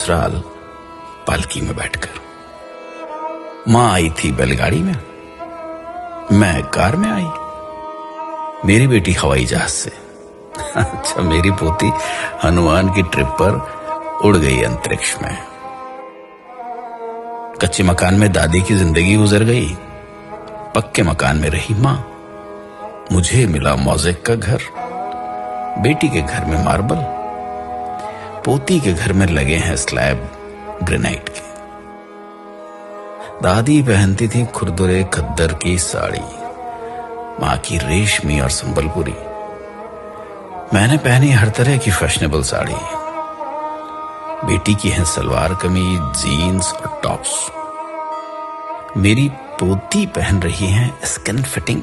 ससुराल पालकी में बैठकर। माँ आई थी बैलगाड़ी में, मैं कार में आई, मेरी बेटी हवाई जहाज से। अच्छा, मेरी पोती हनुमान की ट्रिप पर उड़ गई अंतरिक्ष में। कच्चे मकान में दादी की जिंदगी गुजर गई, पक्के मकान में रही माँ। मुझे मिला मोज़ेक का घर, बेटी के घर में मार्बल, पोती के घर में लगे हैं स्लैब ग्रेनाइट के। दादी पहनती थी खुरदुरे खद्दर की साड़ी, माँ की रेशमी और संबलपुरी। मैंने पहनी हर तरह की फैशनेबल साड़ी। बेटी की है सलवार कमीज, जीन्स और टॉप्स। मेरी पोती पहन रही है स्किन फिटिंग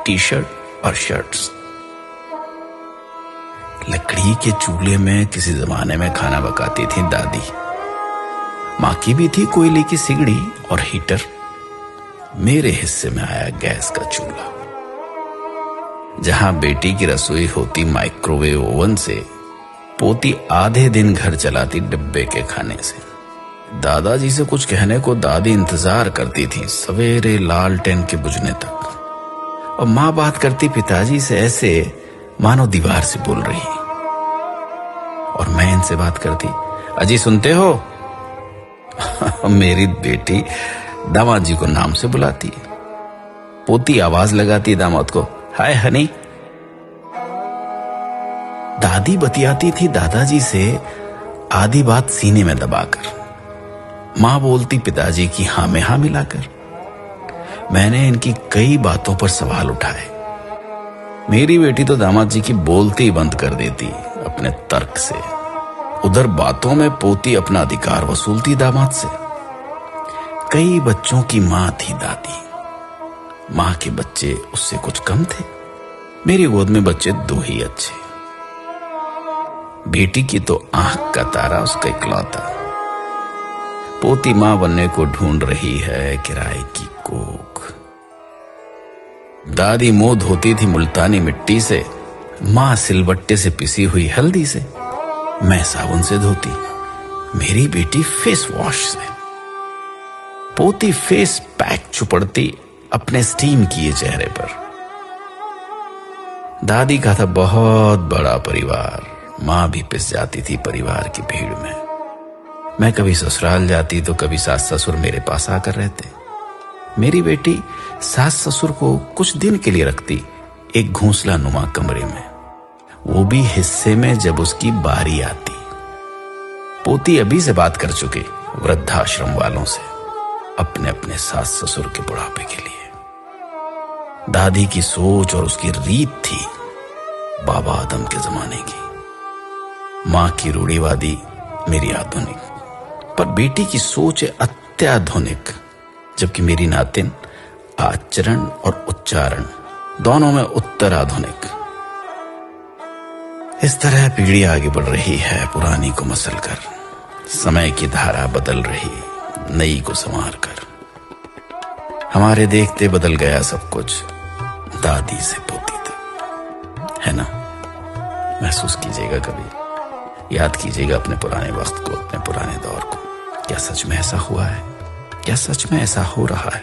टी शर्ट और शर्ट्स। लकड़ी के चूल्हे में किसी जमाने में खाना पकाती थी दादी। माँ की भी थी कोयले की सिगड़ी और हीटर। मेरे हिस्से में आया गैस का चूल्हा। जहां बेटी की रसोई होती माइक्रोवेव ओवन से, पोती आधे दिन घर चलाती डिब्बे के खाने से। दादाजी से कुछ कहने को दादी इंतजार करती थी सवेरे लालटेन के बुझने तक, और माँ बात करती पिताजी से ऐसे मानो दीवार से बोल रही। और मैं इनसे बात करती, अजी सुनते हो? मेरी बेटी दामाद जी को नाम से बुलाती, पोती आवाज लगाती दामाद को, हाय हनी। दादी बतियाती थी दादाजी से आधी बात सीने में दबाकर। मां बोलती पिताजी की हाँ में हाँ मिलाकर। मैंने इनकी कई बातों पर सवाल उठाए। मेरी बेटी तो दामाद जी की बोलती ही बंद कर देती अपने तर्क से। उधर बातों में पोती अपना अधिकार वसूलती दामाद से। कई बच्चों की मां थी दादी। मां के बच्चे उससे कुछ कम थे। मेरी गोद में बच्चे दो ही अच्छे। बेटी की तो आंख का तारा उसका इकलौता। पोती मां बनने को ढूंढ रही है किराए की कोख। दादी मुंह धोती थी मुल्तानी मिट्टी से, मां सिलबट्टे से पिसी हुई हल्दी से। मैं साबुन से धोती, मेरी बेटी फेस वॉश से। पोती फेस पैक चुपड़ती अपने स्टीम किए चेहरे पर। दादी का था बहुत बड़ा परिवार। मां भी पिस जाती थी परिवार की भीड़ में। मैं कभी ससुराल जाती तो कभी सास ससुर मेरे पास आकर रहते। मेरी बेटी सास ससुर को कुछ दिन के लिए रखती एक घोंसला नुमा कमरे में, वो भी हिस्से में जब उसकी बारी आती। पोती अभी से बात कर चुकी वृद्धाश्रम वालों से अपने अपने सास ससुर के बुढ़ापे के लिए। दादी की सोच और उसकी रीत थी बाबा आदम के जमाने की। मां की रूढ़िवादी, मेरी आधुनिक। पर बेटी की सोच है अत्याधुनिक, जबकि मेरी नातिन आचरण और उच्चारण दोनों में उत्तर आधुनिक। इस तरह पीढ़ी आगे बढ़ रही है पुरानी को मसल कर। समय की धारा बदल रही नई को संवार कर। हमारे देखते बदल गया सब कुछ, दादी से पोती तक, है ना? महसूस कीजिएगा, कभी याद कीजिएगा अपने पुराने वक्त को, अपने पुराने दौर को। क्या सच में ऐसा हुआ है? क्या सच में ऐसा हो रहा है?